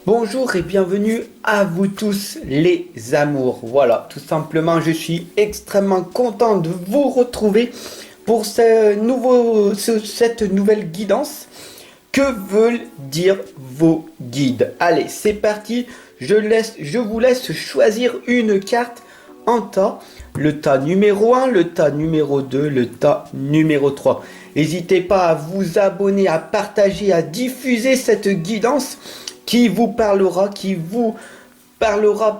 Bonjour et bienvenue à vous tous les amours. Voilà, tout simplement, je suis extrêmement content de vous retrouver pour cette nouvelle guidance. Que veulent dire vos guides? Allez, c'est parti. Je vous laisse choisir une carte en tas. Le tas numéro 1, le tas numéro 2, le tas numéro 3. N'hésitez pas à vous abonner, à partager, à diffuser cette guidance qui vous parlera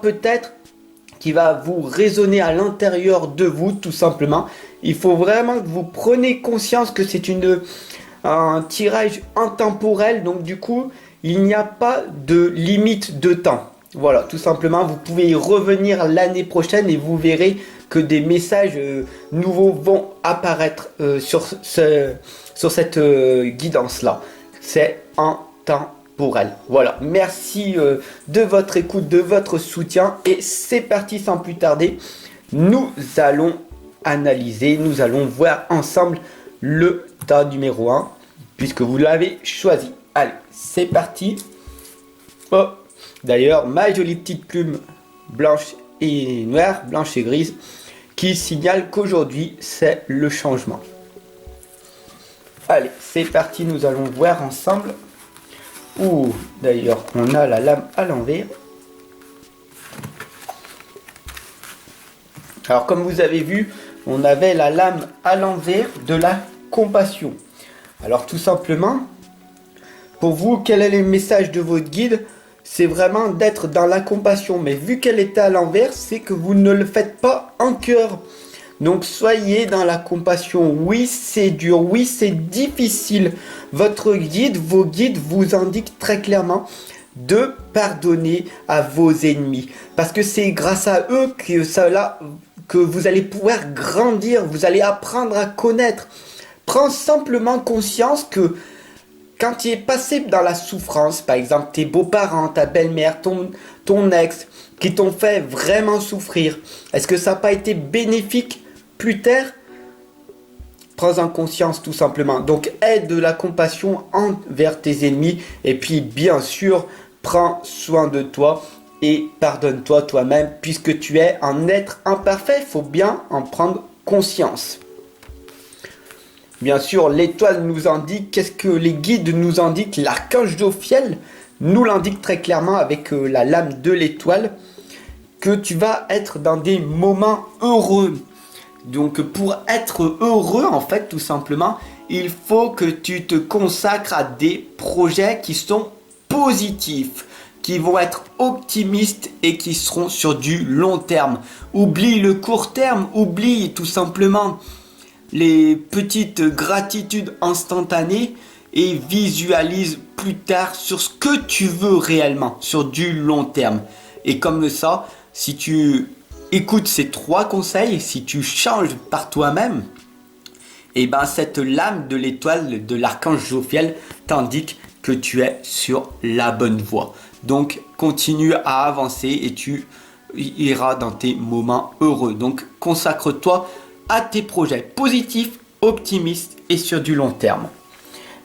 peut-être, qui va vous résonner à l'intérieur de vous, tout simplement. Il faut vraiment que vous preniez conscience que c'est un tirage intemporel, donc du coup, il n'y a pas de limite de temps. Voilà, tout simplement, vous pouvez y revenir l'année prochaine et vous verrez que des messages nouveaux vont apparaître sur cette guidance-là. C'est intemporel. Voilà, merci de votre écoute, de votre soutien et c'est parti sans plus tarder. Nous allons analyser, nous allons voir ensemble le tas numéro 1 puisque vous l'avez choisi. Allez, c'est parti. Oh, d'ailleurs, ma jolie petite plume blanche et noire, blanche et grise, qui signale qu'aujourd'hui, c'est le changement. Allez, c'est parti, nous allons voir ensemble. Ouh, d'ailleurs, on a la lame à l'envers. Alors, comme vous avez vu, on avait la lame à l'envers de la compassion. Alors, tout simplement, pour vous, quel est le message de votre guide? C'est vraiment d'être dans la compassion. Mais vu qu'elle était à l'envers, c'est que vous ne le faites pas en cœur. Donc soyez dans la compassion. Oui, c'est dur. Oui, c'est difficile. Votre guide, vos guides vous indiquent très clairement de pardonner à vos ennemis. Parce que c'est grâce à eux que vous allez pouvoir grandir. Vous allez apprendre à connaître. Prends simplement conscience que quand tu es passé dans la souffrance, par exemple tes beaux-parents, ta belle-mère, ton ex, qui t'ont fait vraiment souffrir, est-ce que ça n'a pas été bénéfique plus tard? Prends-en conscience tout simplement. Donc aie de la compassion envers tes ennemis et puis bien sûr, prends soin de toi et pardonne-toi toi-même puisque tu es un être imparfait, il faut bien en prendre conscience. Bien sûr, l'étoile nous indique, qu'est-ce que les guides nous indiquent? L'archange Jophiel nous l'indique très clairement avec la lame de l'étoile, que tu vas être dans des moments heureux. Donc pour être heureux, en fait, tout simplement, il faut que tu te consacres à des projets qui sont positifs, qui vont être optimistes et qui seront sur du long terme. Oublie le court terme, oublie tout simplement les petites gratitudes instantanées et visualise plus tard sur ce que tu veux réellement, sur du long terme. Et comme ça, si tu écoutes ces 3 conseils, si tu changes par toi-même, et ben cette lame de l'étoile de l'archange Jophiel t'indique que tu es sur la bonne voie. Donc continue à avancer et tu iras dans tes moments heureux. Donc consacre-toi à tes projets positifs, optimistes et sur du long terme.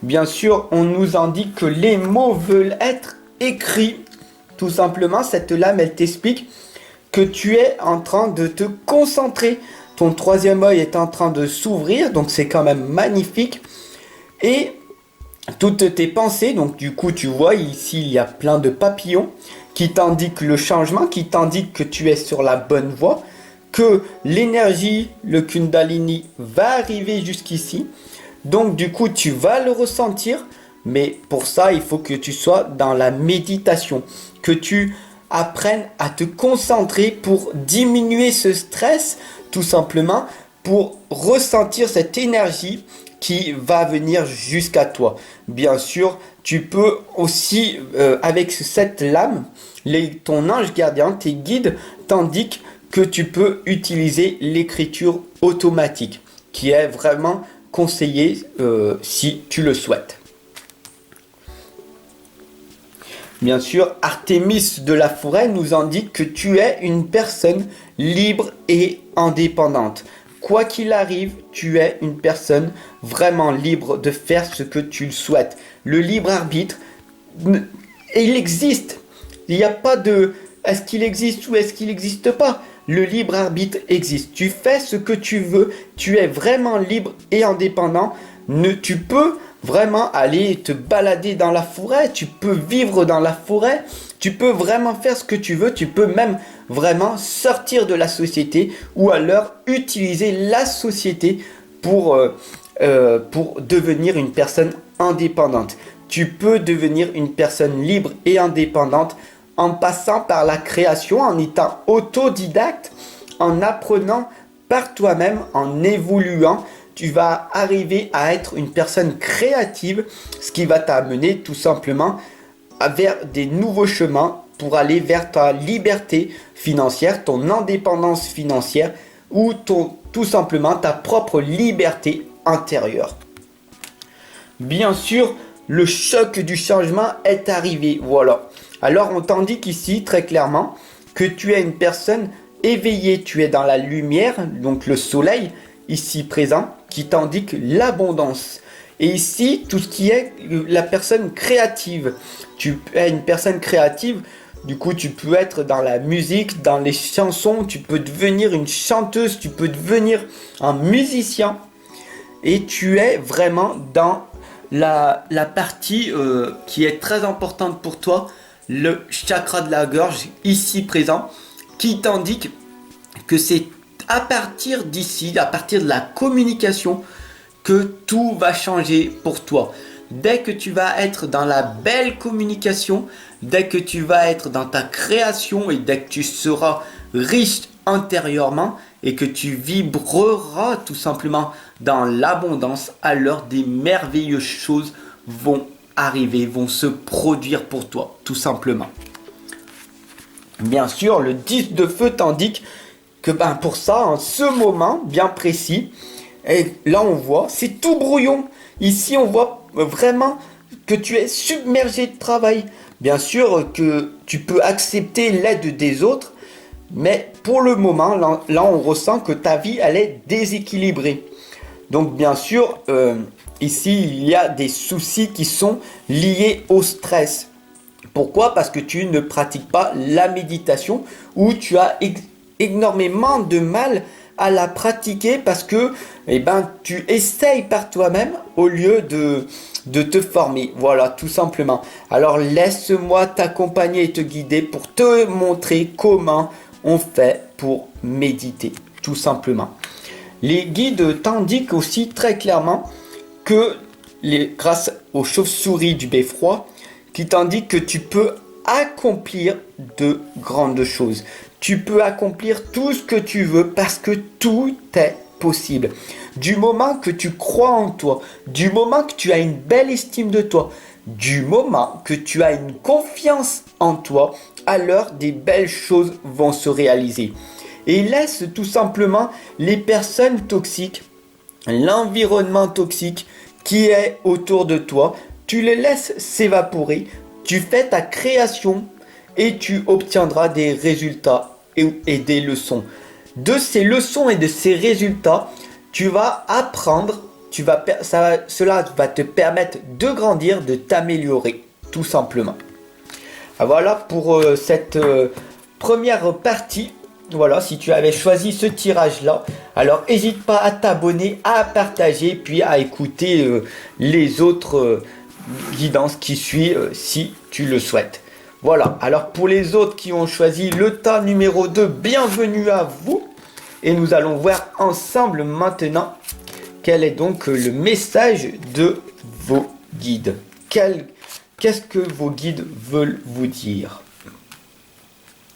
Bien sûr, on nous indique que les mots veulent être écrits. Tout simplement, cette lame, elle t'explique que tu es en train de te concentrer. Ton 3e œil est en train de s'ouvrir, donc c'est quand même magnifique. Et toutes tes pensées, donc du coup, tu vois, ici, il y a plein de papillons qui t'indiquent le changement, qui t'indiquent que tu es sur la bonne voie, que l'énergie, le Kundalini va arriver jusqu'ici. Donc du coup, tu vas le ressentir. Mais pour ça, il faut que tu sois dans la méditation. Que tu apprennes à te concentrer pour diminuer ce stress, tout simplement, pour ressentir cette énergie qui va venir jusqu'à toi. Bien sûr, tu peux aussi, avec cette lame, ton ange gardien, tes guides t'indiquent que tu peux utiliser l'écriture automatique, qui est vraiment conseillée si tu le souhaites. Bien sûr, Artémis de la forêt nous indique que tu es une personne libre et indépendante. Quoi qu'il arrive, tu es une personne vraiment libre de faire ce que tu le souhaites. Le libre arbitre, il existe. Il n'y a pas de est-ce qu'il existe ou est-ce qu'il n'existe pas. Le libre arbitre existe. Tu fais ce que tu veux. Tu es vraiment libre et indépendant. Tu peux vraiment aller te balader dans la forêt. Tu peux vivre dans la forêt. Tu peux vraiment faire ce que tu veux. Tu peux même vraiment sortir de la société ou alors utiliser la société pour devenir une personne indépendante. Tu peux devenir une personne libre et indépendante en passant par la création, en étant autodidacte, en apprenant par toi-même, en évoluant. Tu vas arriver à être une personne créative, ce qui va t'amener tout simplement vers des nouveaux chemins pour aller vers ta liberté financière, ton indépendance financière ou tout simplement ta propre liberté intérieure. Bien sûr, le choc du changement est arrivé. Voilà. Alors on t'indique ici très clairement que tu es une personne éveillée, tu es dans la lumière, donc le soleil ici présent qui t'indique l'abondance. Et ici, tout ce qui est la personne créative. Tu es une personne créative, du coup tu peux être dans la musique, dans les chansons, tu peux devenir une chanteuse, tu peux devenir un musicien. Et tu es vraiment dans la partie qui est très importante pour toi, le chakra de la gorge ici présent, qui t'indique que c'est à partir d'ici, à partir de la communication, que tout va changer pour toi. Dès que tu vas être dans la belle communication, dès que tu vas être dans ta création et dès que tu seras riche intérieurement et que tu vibreras tout simplement dans l'abondance, alors des merveilleuses choses vont arriver, vont se produire pour toi, tout simplement. Bien sûr, le 10 de feu t'indique que pour ça, en ce moment bien précis, et là on voit, c'est tout brouillon. Ici on voit vraiment que tu es submergé de travail. Bien sûr que tu peux accepter l'aide des autres, mais pour le moment, là on ressent que ta vie elle est déséquilibrée. Donc bien sûr, ici il y a des soucis qui sont liés au stress. Pourquoi? Parce que tu ne pratiques pas la méditation ou tu as énormément de mal à la pratiquer parce que tu essayes par toi-même au lieu de te former. Voilà, tout simplement. Alors laisse-moi t'accompagner et te guider pour te montrer comment on fait pour méditer, tout simplement. Les guides t'indiquent aussi très clairement que grâce aux chauves-souris du beffroi, qui t'indiquent que tu peux accomplir de grandes choses. Tu peux accomplir tout ce que tu veux parce que tout est possible. Du moment que tu crois en toi, du moment que tu as une belle estime de toi, du moment que tu as une confiance en toi, alors des belles choses vont se réaliser. Et laisse tout simplement les personnes toxiques, l'environnement toxique qui est autour de toi, tu les laisses s'évaporer, tu fais ta création et tu obtiendras des résultats et des leçons. De ces leçons et de ces résultats, tu vas apprendre, cela va te permettre de grandir, de t'améliorer, tout simplement. Voilà pour cette première partie. Voilà, si tu avais choisi ce tirage-là, alors n'hésite pas à t'abonner, à partager, puis à écouter les autres guidances qui suivent si tu le souhaites. Voilà, alors pour les autres qui ont choisi le tas numéro 2, bienvenue à vous. Et nous allons voir ensemble maintenant quel est donc le message de vos guides. Qu'est-ce que vos guides veulent vous dire?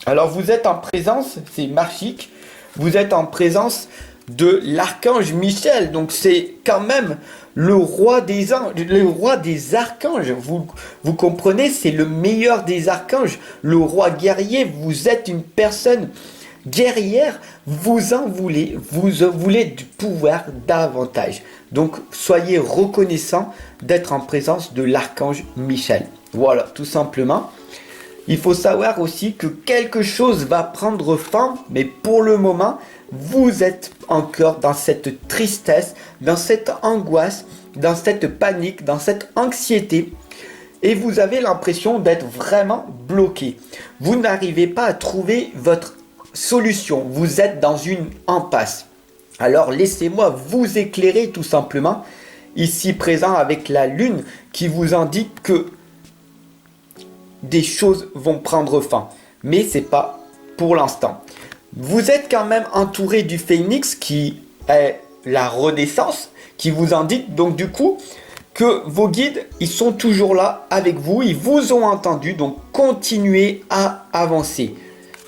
Alors vous êtes en présence, c'est marchique, vous êtes en présence de l'archange Michel. Donc c'est quand même le roi des anges, le roi des archanges. Vous comprenez, c'est le meilleur des archanges, le roi guerrier. Vous êtes une personne guerrière, vous en voulez, du pouvoir davantage. Donc soyez reconnaissant d'être en présence de l'archange Michel. Voilà, tout simplement. Il faut savoir aussi que quelque chose va prendre fin, mais pour le moment, vous êtes encore dans cette tristesse, dans cette angoisse, dans cette panique, dans cette anxiété. et vous avez l'impression d'être vraiment bloqué. Vous n'arrivez pas à trouver votre solution. Vous êtes dans une impasse. Alors laissez-moi vous éclairer tout simplement, ici présent avec la lune qui vous indique que des choses vont prendre fin. Mais c'est pas pour l'instant. Vous êtes quand même entouré du phénix qui est la renaissance, qui vous indique donc du coup que vos guides, ils sont toujours là avec vous, ils vous ont entendu, donc continuez à avancer.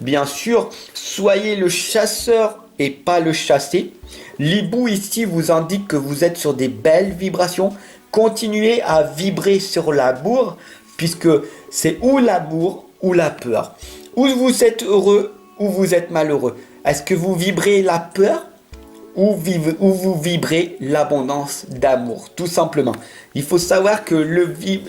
Bien sûr, soyez le chasseur et pas le chassé. L'hibou ici vous indique que vous êtes sur des belles vibrations. Continuez à vibrer sur l'amour, puisque c'est ou l'amour ou la peur. Ou vous êtes heureux ou vous êtes malheureux. Est-ce que vous vibrez la peur ou vous vibrez l'abondance d'amour, tout simplement. Il faut savoir que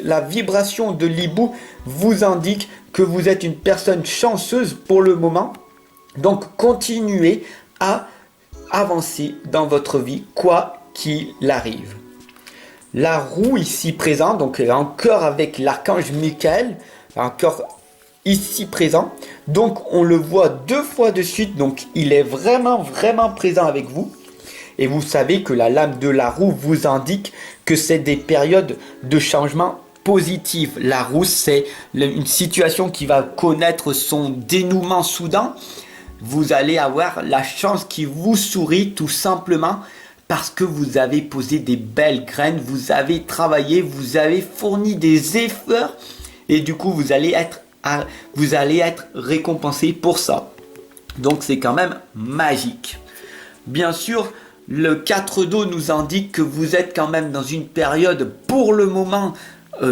la vibration de l'hibou vous indique que vous êtes une personne chanceuse pour le moment. Donc continuez à avancer dans votre vie, quoi qu'il arrive. La roue ici présente, donc encore avec l'archange Michael, encore ici présent. Donc on le voit 2 fois de suite, donc il est vraiment présent avec vous. Et vous savez que la lame de la roue vous indique que c'est des périodes de changement positif. La roue, c'est une situation qui va connaître son dénouement soudain. Vous allez avoir la chance qui vous sourit tout simplement parce que vous avez posé des belles graines, vous avez travaillé, vous avez fourni des efforts et du coup vous allez être récompensé pour ça. Donc c'est quand même magique. Bien sûr, le 4 d'eau nous indique que vous êtes quand même dans une période pour le moment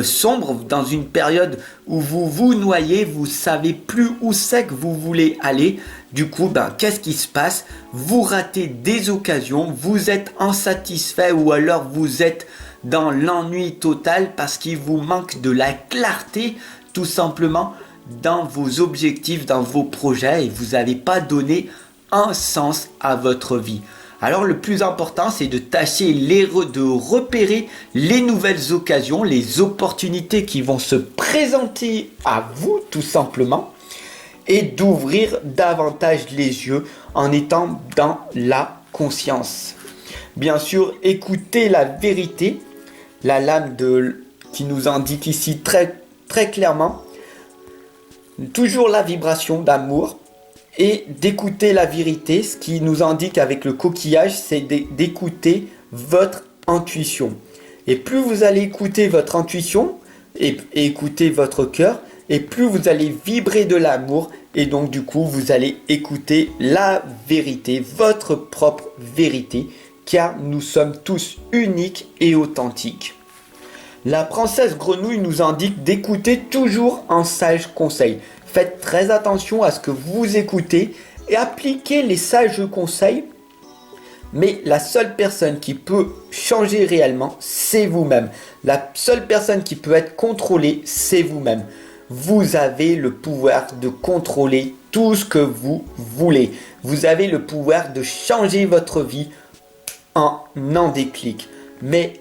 sombre, dans une période où vous vous noyez, vous savez plus où c'est que vous voulez aller. Du coup, qu'est-ce qui se passe? Vous ratez des occasions, vous êtes insatisfait ou alors vous êtes dans l'ennui total parce qu'il vous manque de la clarté tout simplement dans vos objectifs, dans vos projets et vous n'avez pas donné un sens à votre vie. Alors le plus important, c'est de tâcher de repérer les nouvelles occasions, les opportunités qui vont se présenter à vous tout simplement et d'ouvrir davantage les yeux en étant dans la conscience. Bien sûr, écoutez la vérité, la lame qui nous indique ici très clairement, toujours la vibration d'amour. Et d'écouter la vérité, ce qui nous indique avec le coquillage, c'est d'écouter votre intuition. Et plus vous allez écouter votre intuition et écouter votre cœur, et plus vous allez vibrer de l'amour, et donc du coup vous allez écouter la vérité, votre propre vérité, car nous sommes tous uniques et authentiques. La princesse grenouille nous indique d'écouter toujours un sage conseil. Faites très attention à ce que vous écoutez et appliquez les sages conseils. Mais la seule personne qui peut changer réellement, c'est vous-même. La seule personne qui peut être contrôlée, c'est vous-même. Vous avez le pouvoir de contrôler tout ce que vous voulez. Vous avez le pouvoir de changer votre vie en un déclic. Mais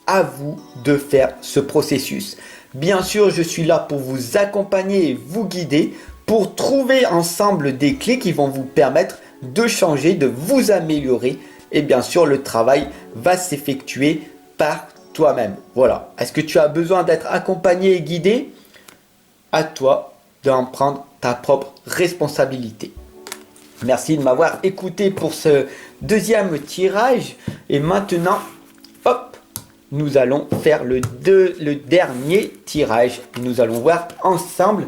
à vous de faire ce processus. Bien sûr, je suis là pour vous accompagner et vous guider pour trouver ensemble des clés qui vont vous permettre de changer, de vous améliorer. Et bien sûr, le travail va s'effectuer par toi-même. Voilà. Est-ce que tu as besoin d'être accompagné et guidé? À toi d'en prendre ta propre responsabilité. Merci de m'avoir écouté pour ce deuxième tirage. Et maintenant, hop! Nous allons faire le dernier tirage. Nous allons voir ensemble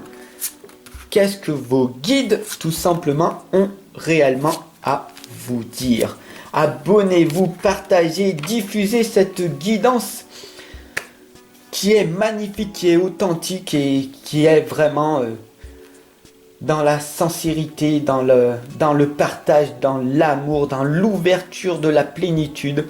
qu'est-ce que vos guides, tout simplement, ont réellement à vous dire. Abonnez-vous, partagez, diffusez cette guidance qui est magnifique, qui est authentique et qui est vraiment dans la sincérité, dans le partage, dans l'amour, dans l'ouverture de la plénitude.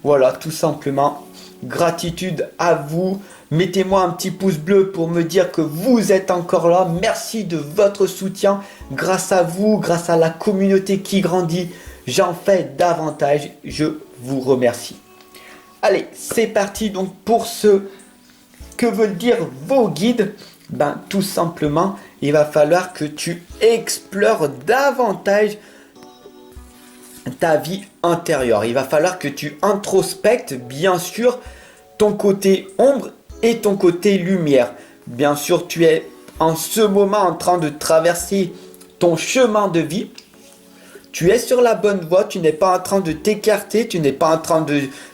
Voilà, tout simplement. Gratitude à vous. Mettez-moi un petit pouce bleu pour me dire que vous êtes encore là. Merci de votre soutien. Grâce à vous, grâce à la communauté qui grandit, j'en fais davantage. Je vous remercie. Allez, c'est parti donc pour ce que veulent dire vos guides? Ben, tout simplement, il va falloir que tu explores davantage ta vie intérieure. Il va falloir que tu introspectes, bien sûr, ton côté ombre et ton côté lumière. Bien sûr, tu es en ce moment en train de traverser ton chemin de vie. Tu es sur la bonne voie, tu n'es pas en train de t'écarter, tu n'es pas en train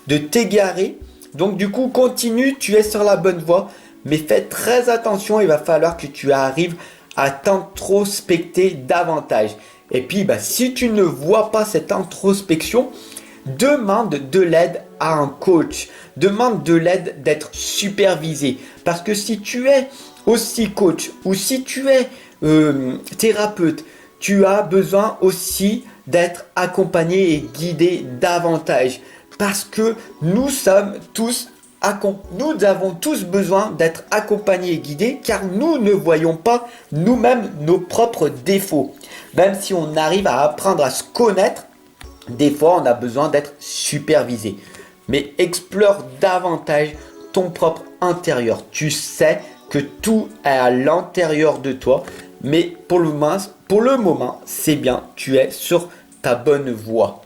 de t'égarer. Donc du coup, continue, tu es sur la bonne voie. Mais fais très attention, il va falloir que tu arrives à t'introspecter davantage. Et puis, si tu ne vois pas cette introspection, demande de l'aide à un coach. Demande de l'aide d'être supervisé. Parce que si tu es aussi coach ou si tu es thérapeute, tu as besoin aussi d'être accompagné et guidé davantage. Parce que nous avons tous besoin d'être accompagnés et guidés car nous ne voyons pas nous-mêmes nos propres défauts. Même si on arrive à apprendre à se connaître, des fois on a besoin d'être supervisé. Mais explore davantage ton propre intérieur. Tu sais que tout est à l'intérieur de toi, mais pour le moment, c'est bien, tu es sur ta bonne voie.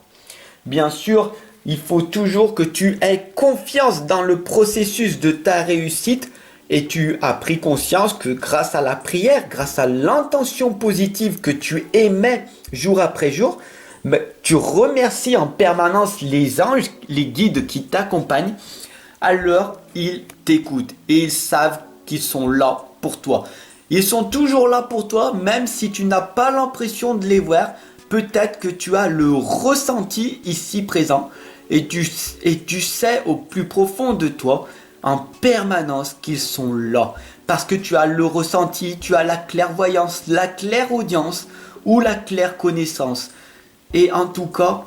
Bien sûr, il faut toujours que tu aies confiance dans le processus de ta réussite et tu as pris conscience que grâce à la prière, grâce à l'intention positive que tu émets jour après jour, tu remercies en permanence les anges, les guides qui t'accompagnent, alors ils t'écoutent et ils savent qu'ils sont là pour toi. Ils sont toujours là pour toi, même si tu n'as pas l'impression de les voir. Peut-être que tu as le ressenti ici présent et tu sais au plus profond de toi en permanence qu'ils sont là. Parce que tu as le ressenti, tu as la clairvoyance, la clairaudience ou la claire connaissance. Et en tout cas,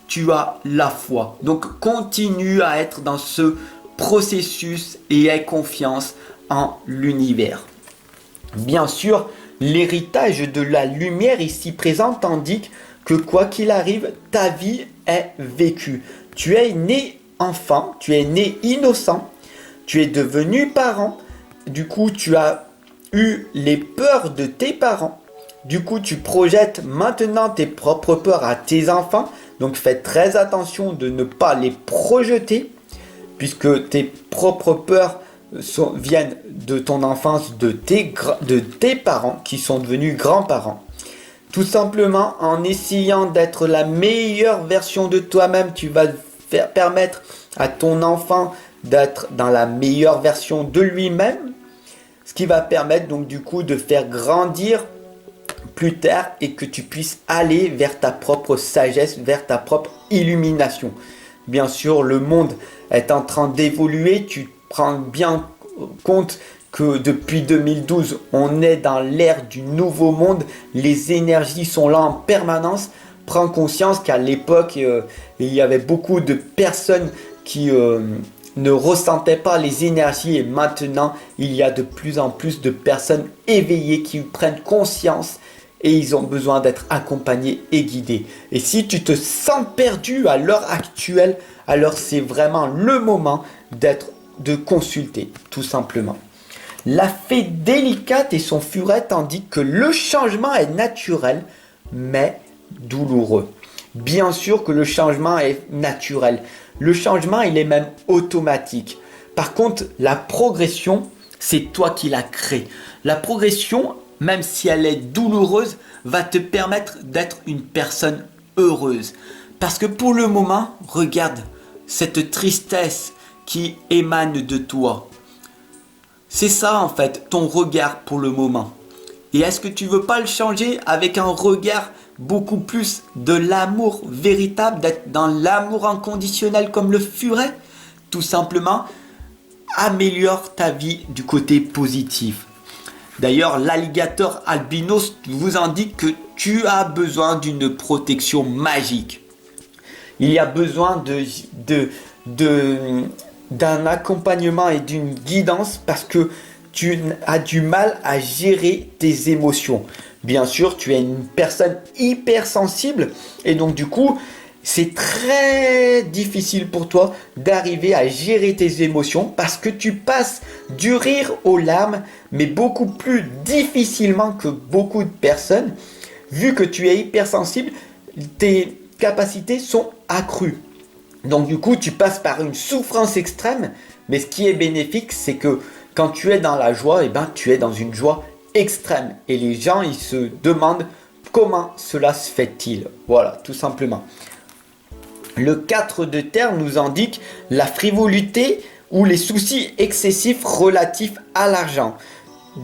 tu as la foi. Donc continue à être dans ce processus et aie confiance en l'univers. Bien sûr, l'héritage de la lumière ici présente indique que quoi qu'il arrive, ta vie est vécue. Tu es né enfant, tu es né innocent, tu es devenu parent, du coup tu as eu les peurs de tes parents, du coup tu projettes maintenant tes propres peurs à tes enfants, donc fais très attention de ne pas les projeter, puisque tes propres peurs viennent de ton enfance, de tes parents qui sont devenus grands-parents. Tout simplement en essayant d'être la meilleure version de toi-même, tu vas permettre à ton enfant d'être dans la meilleure version de lui-même, ce qui va permettre donc du coup de faire grandir plus tard et que tu puisses aller vers ta propre sagesse, vers ta propre illumination. Bien sûr, le monde est en train d'évoluer, tu prends bien compte que depuis 2012, on est dans l'ère du nouveau monde, les énergies sont là en permanence. Prends conscience qu'à l'époque, il y avait beaucoup de personnes qui ne ressentaient pas les énergies et maintenant, il y a de plus en plus de personnes éveillées qui prennent conscience et ils ont besoin d'être accompagnés et guidés. Et si tu te sens perdu à l'heure actuelle, alors c'est vraiment le moment de consulter, tout simplement. La fée délicate et son furet indiquent que le changement est naturel, mais douloureux. Bien sûr que le changement est naturel. Le changement, il est même automatique. Par contre, la progression, c'est toi qui la crée. La progression, même si elle est douloureuse, va te permettre d'être une personne heureuse. Parce que pour le moment, regarde cette tristesse qui émane de toi. C'est ça en fait, ton regard pour le moment. Et est-ce que tu veux pas le changer avec un regard beaucoup plus de l'amour véritable, d'être dans l'amour inconditionnel comme le furet? Tout simplement, améliore ta vie du côté positif. D'ailleurs, l'alligator albinos vous indique que tu as besoin d'une protection magique. Il y a besoin d'un accompagnement et d'une guidance parce que tu as du mal à gérer tes émotions. Bien sûr, tu es une personne hypersensible et donc du coup, c'est très difficile pour toi d'arriver à gérer tes émotions parce que tu passes du rire aux larmes, mais beaucoup plus difficilement que beaucoup de personnes. Vu que tu es hypersensible, tes capacités sont accrues. Donc du coup, tu passes par une souffrance extrême, mais ce qui est bénéfique, c'est que quand tu es dans la joie, tu es dans une joie extrême. Et les gens, ils se demandent comment cela se fait-il. Voilà, tout simplement. Le 4 de terre nous indique la frivolité ou les soucis excessifs relatifs à l'argent.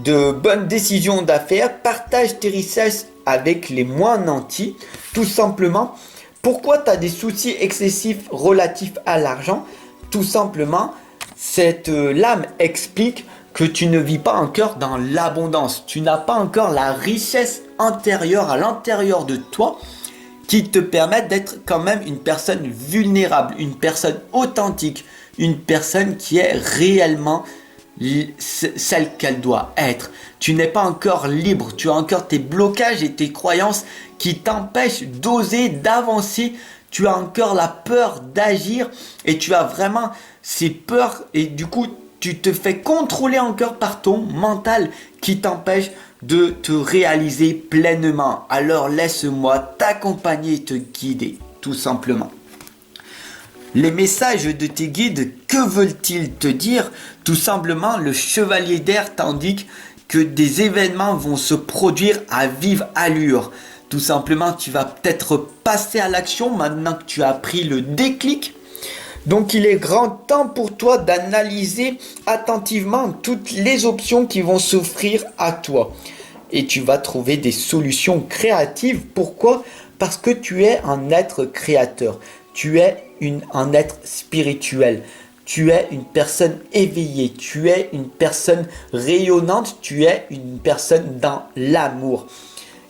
De bonnes décisions d'affaires, partage tes richesses avec les moins nantis, tout simplement. Pourquoi tu as des soucis excessifs relatifs à l'argent? Tout simplement, cette lame explique que tu ne vis pas encore dans l'abondance. Tu n'as pas encore la richesse intérieure à l'intérieur de toi qui te permettent d'être quand même une personne vulnérable, une personne authentique, une personne qui est réellement celle qu'elle doit être. Tu n'es pas encore libre, tu as encore tes blocages et tes croyances qui t'empêchent d'oser, d'avancer. Tu as encore la peur d'agir et tu as vraiment ces peurs et du coup tu te fais contrôler encore par ton mental qui t'empêche de te réaliser pleinement. Alors laisse-moi t'accompagner et te guider, tout simplement. Les messages de tes guides, que veulent-ils te dire? Tout simplement, le chevalier d'air t'indique que des événements vont se produire à vive allure. Tout simplement, tu vas peut-être passer à l'action maintenant que tu as pris le déclic. Donc il est grand temps pour toi d'analyser attentivement toutes les options qui vont s'offrir à toi. Et tu vas trouver des solutions créatives. Pourquoi? Parce que tu es un être créateur. Tu es un être spirituel. Tu es une personne éveillée. Tu es une personne rayonnante. Tu es une personne dans l'amour.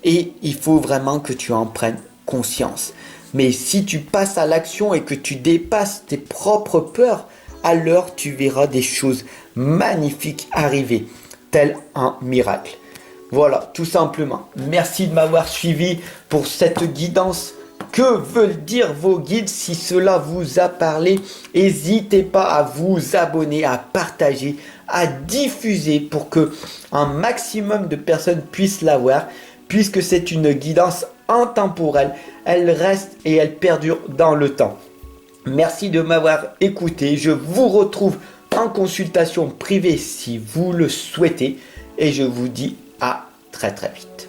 Et il faut vraiment que tu en prennes conscience. Mais si tu passes à l'action et que tu dépasses tes propres peurs, alors tu verras des choses magnifiques arriver, tel un miracle. Voilà, tout simplement. Merci de m'avoir suivi pour cette guidance. Que veulent dire vos guides? Si cela vous a parlé, n'hésitez pas à vous abonner, à partager, à diffuser pour que un maximum de personnes puissent l'avoir, puisque c'est une guidance intemporelle. Elle reste et elle perdure dans le temps. Merci de m'avoir écouté. Je vous retrouve en consultation privée si vous le souhaitez. Et je vous dis à très très vite.